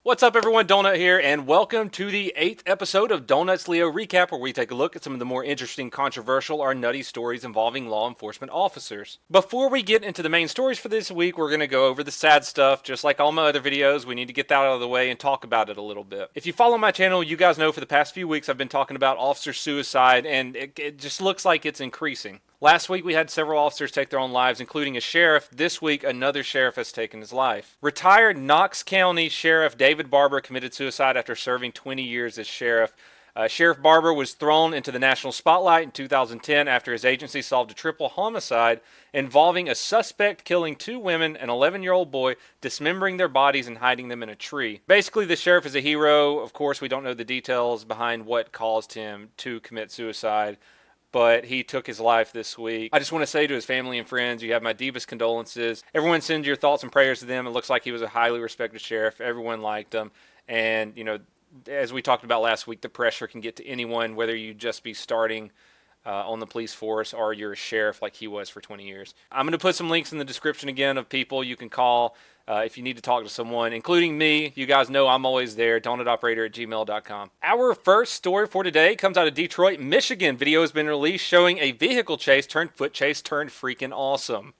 What's up, everyone? Donut here, and welcome to the 8th episode of Donut's Leo Recap, where we take a look at some of the more interesting, controversial, or nutty stories involving law enforcement officers. Before we get into the main stories for this week, we're going to go over the sad stuff. Just like all my other videos, we need to get that out of the way and talk about it a little bit. If you follow my channel, you guys know for the past few weeks I've been talking about officer suicide, and it just looks like it's increasing. Last week we had several officers take their own lives, including a sheriff. This week another sheriff has taken his life. Retired Knox County Sheriff David Barber committed suicide after serving 20 years as sheriff. Sheriff Barber was thrown into the national spotlight in 2010 after his agency solved a triple homicide involving a suspect killing 2 women, an 11-year-old boy, dismembering their bodies and hiding them in a tree. Basically, the sheriff is a hero. Of course, we don't know the details behind what caused him to commit suicide, but he took his life this week. I just want to say to his family and friends, you have my deepest condolences. Everyone send your thoughts and prayers to them. It looks like he was a highly respected sheriff. Everyone liked him. And, you know, as we talked about last week, the pressure can get to anyone, whether you just be starting on the police force or you're a sheriff like he was for 20 years. I'm going to put some links in the description again of people you can call if you need to talk to someone, including me. You guys know I'm always there, donutoperator@gmail.com. Our first story for today comes out of Detroit, Michigan. Video has been released showing a vehicle chase turned foot chase turned freaking awesome.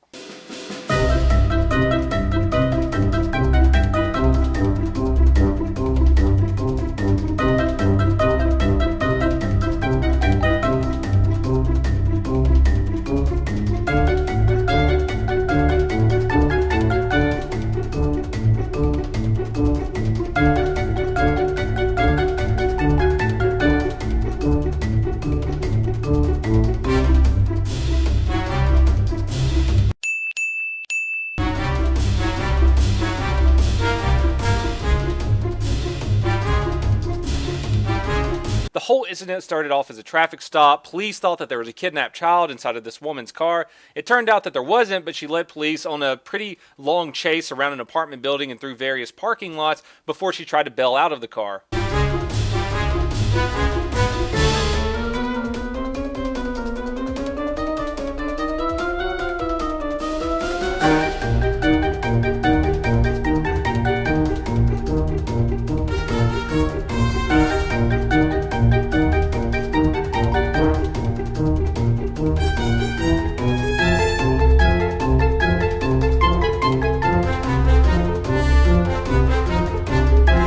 The whole incident started off as a traffic stop. Police thought that there was a kidnapped child inside of this woman's car. It turned out that there wasn't, but she led police on a pretty long chase around an apartment building and through various parking lots before she tried to bail out of the car.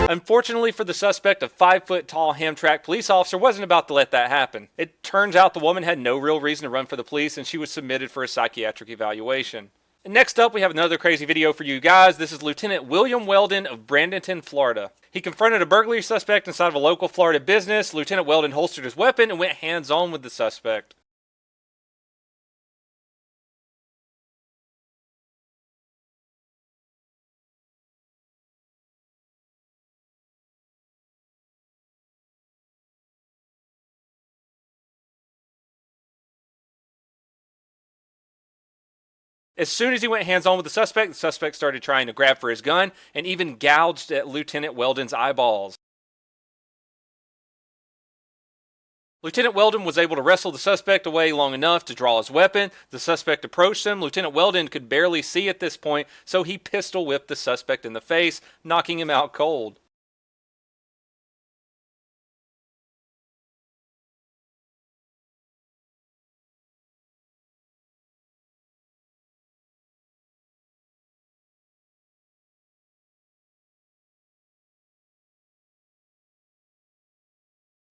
Unfortunately for the suspect, a 5-foot-tall Hamtramck police officer wasn't about to let that happen. It turns out the woman had no real reason to run for the police, and she was submitted for a psychiatric evaluation. And next up, we have another crazy video for you guys. This is Lieutenant William Weldon of Bradenton, Florida. He confronted a burglary suspect inside of a local Florida business. Lieutenant Weldon holstered his weapon and went hands-on with the suspect. As soon as he went hands-on with the suspect started trying to grab for his gun and even gouged at Lieutenant Weldon's eyeballs. Lieutenant Weldon was able to wrestle the suspect away long enough to draw his weapon. The suspect approached him. Lieutenant Weldon could barely see at this point, so he pistol whipped the suspect in the face, knocking him out cold.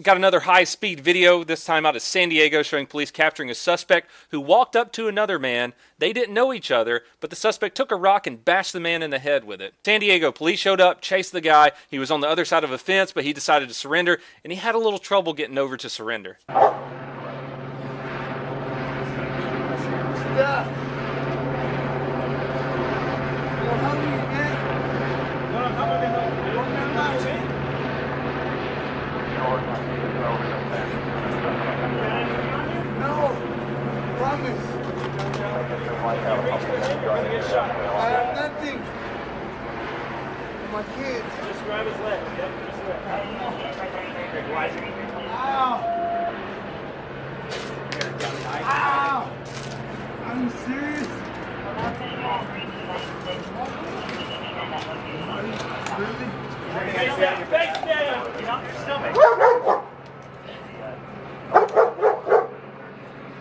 Got another high-speed video, this time out of San Diego, showing police capturing a suspect who walked up to another man. They didn't know each other, but the suspect took a rock and bashed the man in the head with it. San Diego police showed up, chased the guy. He was on the other side of a fence, but he decided to surrender, and he had a little trouble getting over to surrender. I have nothing. My kids. Just grab his leg. Yep, just leg. Ow! Ow! Are you serious? Really? down. Face down. You're on your stomach.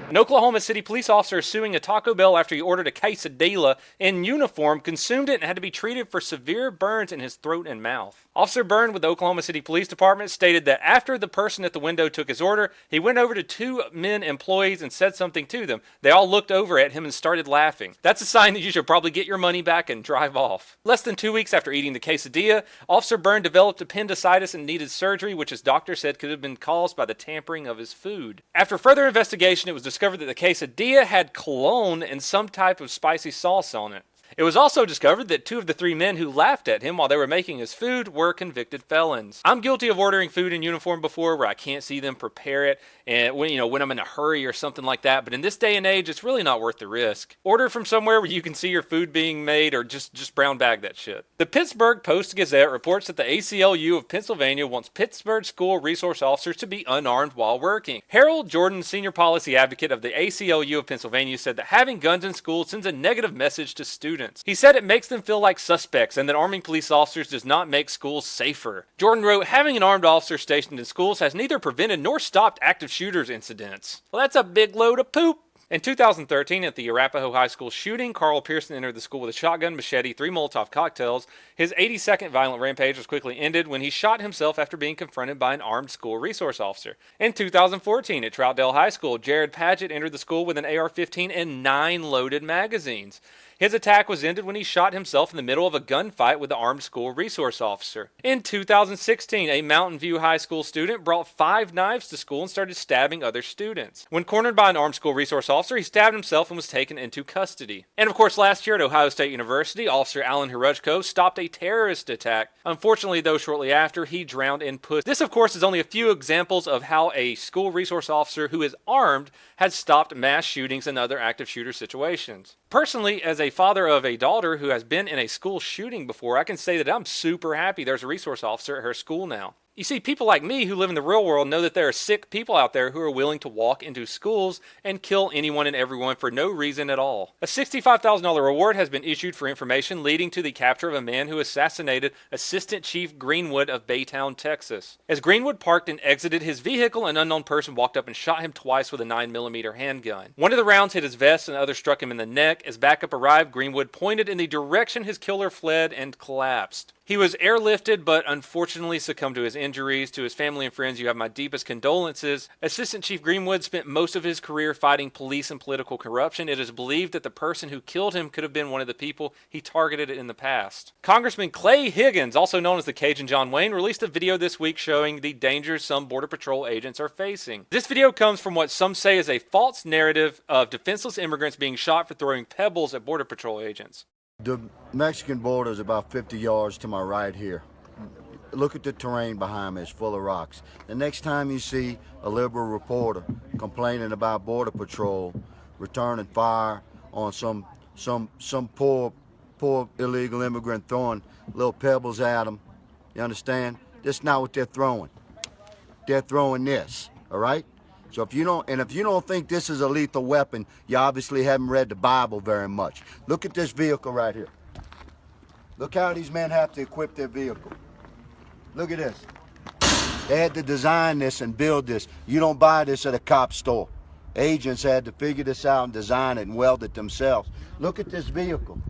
An Oklahoma City police officer is suing a Taco Bell after he ordered a quesadilla in uniform, consumed it, and had to be treated for severe burns in his throat and mouth. Officer Byrne with the Oklahoma City Police Department stated that after the person at the window took his order, he went over to two men employees and said something to them. They all looked over at him and started laughing. That's a sign that you should probably get your money back and drive off. Less than 2 weeks after eating the quesadilla, Officer Byrne developed appendicitis and needed surgery, which his doctor said could have been caused by the tampering of his food. After further investigation, it was discovered that the quesadilla had cologne and some type of spicy sauce on it. It was also discovered that 2 of the 3 men who laughed at him while they were making his food were convicted felons. I'm guilty of ordering food in uniform before where I can't see them prepare it and when I'm in a hurry or something like that, but in this day and age, it's really not worth the risk. Order from somewhere where you can see your food being made or just brown bag that shit. The Pittsburgh Post-Gazette reports that the ACLU of Pennsylvania wants Pittsburgh school resource officers to be unarmed while working. Harold Jordan, senior policy advocate of the ACLU of Pennsylvania, said that having guns in school sends a negative message to students. He said it makes them feel like suspects and that arming police officers does not make schools safer. Jordan wrote, having an armed officer stationed in schools has neither prevented nor stopped active shooters incidents. Well, that's a big load of poop. In 2013, at the Arapahoe High School shooting, Carl Pearson entered the school with a shotgun, machete, 3 Molotov cocktails. His 82nd violent rampage was quickly ended when he shot himself after being confronted by an armed school resource officer. In 2014, at Troutdale High School, Jared Padgett entered the school with an AR-15 and 9 loaded magazines. His attack was ended when he shot himself in the middle of a gunfight with the armed school resource officer. In 2016, a Mountain View High School student brought 5 knives to school and started stabbing other students. When cornered by an armed school resource officer, he stabbed himself and was taken into custody. And of course, last year at Ohio State University, Officer Alan Hirujko stopped a terrorist attack. Unfortunately, though, shortly after, he drowned in puss. This, of course, is only a few examples of how a school resource officer who is armed has stopped mass shootings and other active shooter situations. Personally, as a father of a daughter who has been in a school shooting before, I can say that I'm super happy there's a resource officer at her school now. You see, people like me who live in the real world know that there are sick people out there who are willing to walk into schools and kill anyone and everyone for no reason at all. A $65,000 reward has been issued for information leading to the capture of a man who assassinated Assistant Chief Greenwood of Baytown, Texas. As Greenwood parked and exited his vehicle, an unknown person walked up and shot him twice with a 9mm handgun. One of the rounds hit his vest and the other struck him in the neck. As backup arrived, Greenwood pointed in the direction his killer fled and collapsed. He was airlifted, but unfortunately succumbed to his injuries. To his family and friends, you have my deepest condolences. Assistant Chief Greenwood spent most of his career fighting police and political corruption. It is believed that the person who killed him could have been one of the people he targeted in the past. Congressman Clay Higgins, also known as the Cajun John Wayne, released a video this week showing the dangers some Border Patrol agents are facing. This video comes from what some say is a false narrative of defenseless immigrants being shot for throwing pebbles at Border Patrol agents. The Mexican border is about 50 yards to my right here. Look at the terrain behind me, it's full of rocks. The next time you see a liberal reporter complaining about Border Patrol returning fire on some poor illegal immigrant throwing little pebbles at them, you understand? That's not what they're throwing. They're throwing this, all right? So if you don't think this is a lethal weapon, you obviously haven't read the Bible very much. Look at this vehicle right here. Look how these men have to equip their vehicle. Look at this. They had to design this and build this. You don't buy this at a cop store. Agents had to figure this out and design it and weld it themselves. Look at this vehicle.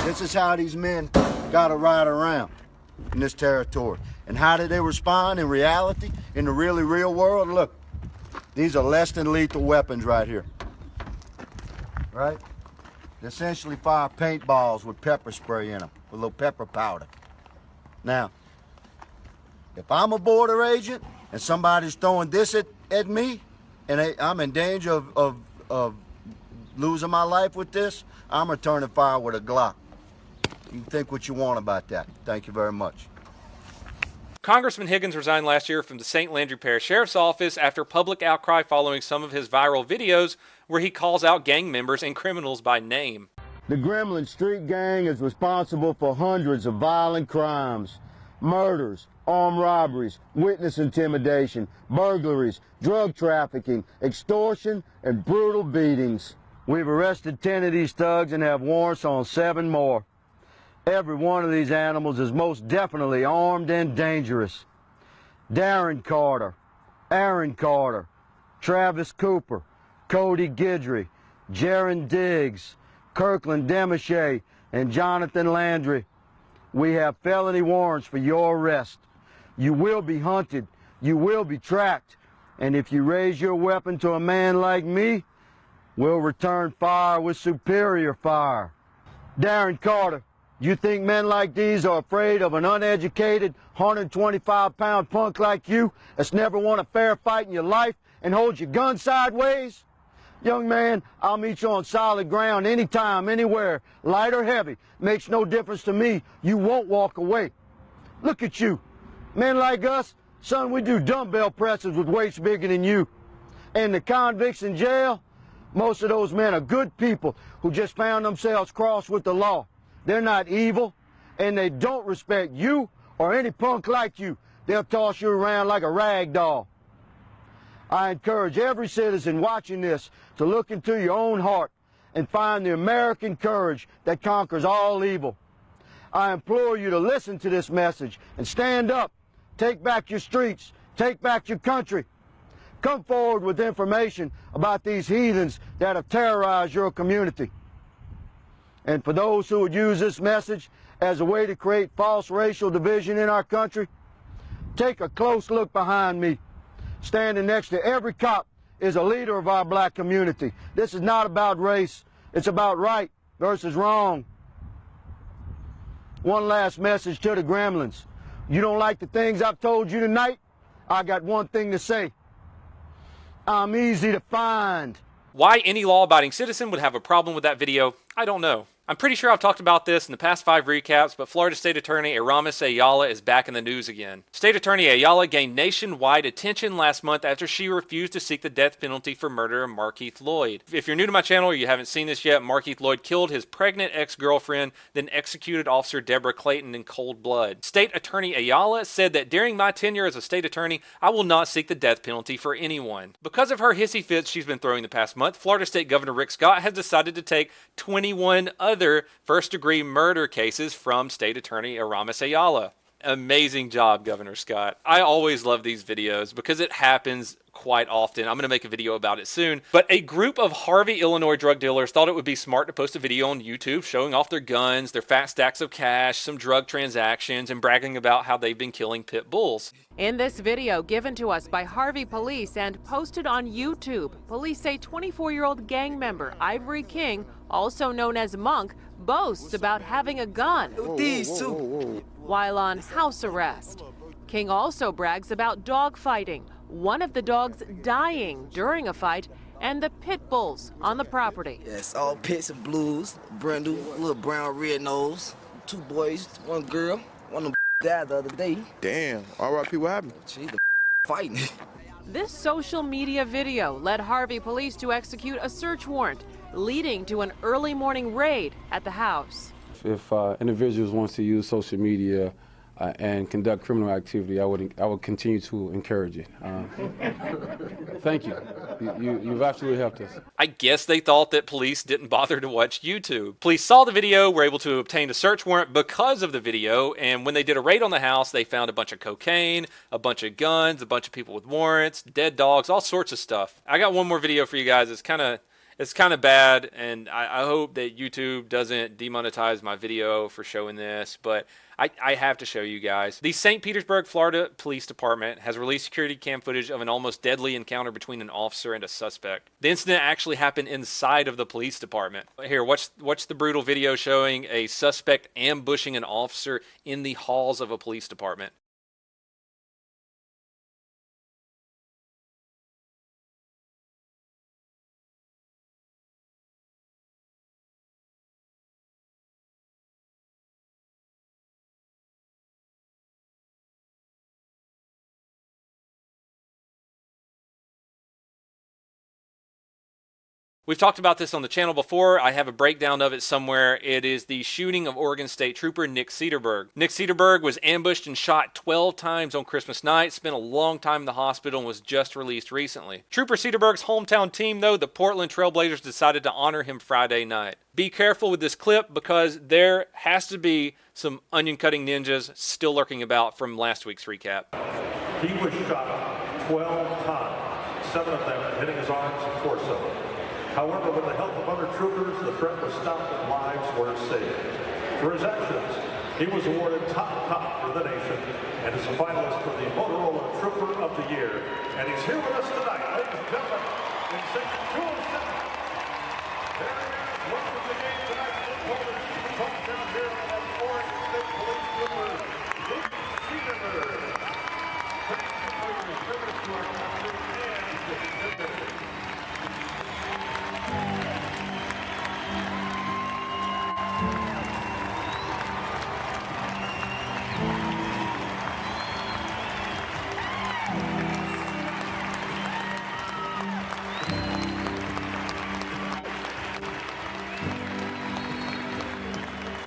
This is how these men got to ride around in this territory. And how do they respond in reality, in the really real world? Look. These are less than lethal weapons right here, right? They essentially fire paintballs with pepper spray in them, with a little pepper powder. Now, if I'm a border agent and somebody's throwing this at me, and I'm in danger of losing my life with this, I'm returning fire with a Glock. You can think what you want about that. Thank you very much. Congressman Higgins resigned last year from the St. Landry Parish Sheriff's Office after public outcry following some of his viral videos where he calls out gang members and criminals by name. The Gremlin Street Gang is responsible for hundreds of violent crimes, murders, armed robberies, witness intimidation, burglaries, drug trafficking, extortion, and brutal beatings. We've arrested 10 of these thugs and have warrants on 7 more. Every one of these animals is most definitely armed and dangerous. Darren Carter, Aaron Carter, Travis Cooper, Cody Guidry, Jaron Diggs, Kirkland Demichet, and Jonathan Landry. We have felony warrants for your arrest. You will be hunted. You will be tracked. And if you raise your weapon to a man like me, we'll return fire with superior fire. Darren Carter, you think men like these are afraid of an uneducated, 125-pound punk like you that's never won a fair fight in your life and holds your gun sideways? Young man, I'll meet you on solid ground anytime, anywhere, light or heavy. Makes no difference to me. You won't walk away. Look at you. Men like us, son, we do dumbbell presses with weights bigger than you. And the convicts in jail, most of those men are good people who just found themselves crossed with the law. They're not evil, and they don't respect you or any punk like you. They'll toss you around like a rag doll. I encourage every citizen watching this to look into your own heart and find the American courage that conquers all evil. I implore you to listen to this message and stand up. Take back your streets. Take back your country. Come forward with information about these heathens that have terrorized your community. And for those who would use this message as a way to create false racial division in our country, take a close look behind me. Standing next to every cop is a leader of our black community. This is not about race. It's about right versus wrong. One last message to the gremlins. You don't like the things I've told you tonight? I got one thing to say. I'm easy to find. Why any law-abiding citizen would have a problem with that video, I don't know. I'm pretty sure I've talked about this in the past 5 recaps, but Florida State Attorney Aramis Ayala is back in the news again. State Attorney Ayala gained nationwide attention last month after she refused to seek the death penalty for murder of Markeith Lloyd. If you're new to my channel or you haven't seen this yet, Markeith Lloyd killed his pregnant ex-girlfriend, then executed Officer Deborah Clayton in cold blood. State Attorney Ayala said that during my tenure as a state attorney, I will not seek the death penalty for anyone. Because of her hissy fits she's been throwing the past month, Florida State Governor Rick Scott has decided to take 21 other first-degree murder cases from State Attorney Aramis Ayala. Amazing job, Governor Scott. I always love these videos because it happens quite often. I'm going to make a video about it soon. But a group of Harvey, Illinois drug dealers thought it would be smart to post a video on YouTube showing off their guns, their fat stacks of cash, some drug transactions, and bragging about how they've been killing pit bulls. In this video given to us by Harvey Police and posted on YouTube, police say 24-year-old gang member Ivory King, also known as Monk, boasts about having a gun while on house arrest. King also brags about dog fighting, one of the dogs dying during a fight, and the pit bulls on the property. Yes, all pits and blues, Brindle, little brown red nose, 2 boys, 1 girl. One of them died the other day. Damn, R.I.P. what happened? She the fighting. This social media video led Harvey Police to execute a search warrant, leading to an early morning raid at the house. If individuals want to use social media and conduct criminal activity, I would continue to encourage it. Thank you. You've absolutely helped us. I guess they thought that police didn't bother to watch YouTube. Police saw the video, were able to obtain a search warrant because of the video, and when they did a raid on the house, they found a bunch of cocaine, a bunch of guns, a bunch of people with warrants, dead dogs, all sorts of stuff. I got one more video for you guys. It's kind of bad, and I hope that YouTube doesn't demonetize my video for showing this, but I have to show you guys. The St. Petersburg, Florida Police Department has released security cam footage of an almost deadly encounter between an officer and a suspect. The incident actually happened inside of the police department. Here, watch the brutal video showing a suspect ambushing an officer in the halls of a police department. We've talked about this on the channel before. I have a breakdown of it somewhere. It is the shooting of Oregon State Trooper Nick Cedarberg. Nick Cedarberg was ambushed and shot 12 times on Christmas night, spent a long time in the hospital, and was just released recently. Trooper Cedarberg's hometown team, though, the Portland Trailblazers, decided to honor him Friday night. Be careful with this clip because there has to be some onion-cutting ninjas still lurking about from last week's recap. He was shot 12 times, 7 of them hitting his arms and torso. However, with the help of other troopers, the threat was stopped and lives were saved. For his actions, he was awarded top cop for the nation and is a finalist for the Motorola Trooper of the Year. And he's here with us tonight, ladies and gentlemen, in section 207. There he is, welcome to the game tonight. Football and Chiefs hometown hero, that's Oregon State Police Trooper Nick Cedarberg. Thank you for your service to our country and to the mission.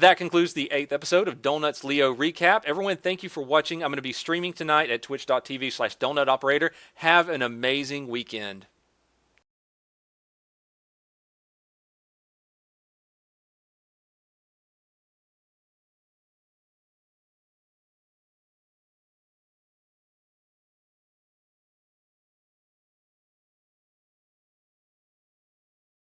That concludes the 8th episode of Donuts Leo Recap. Everyone, thank you for watching. I'm going to be streaming tonight at twitch.tv/donutoperator. Have an amazing weekend.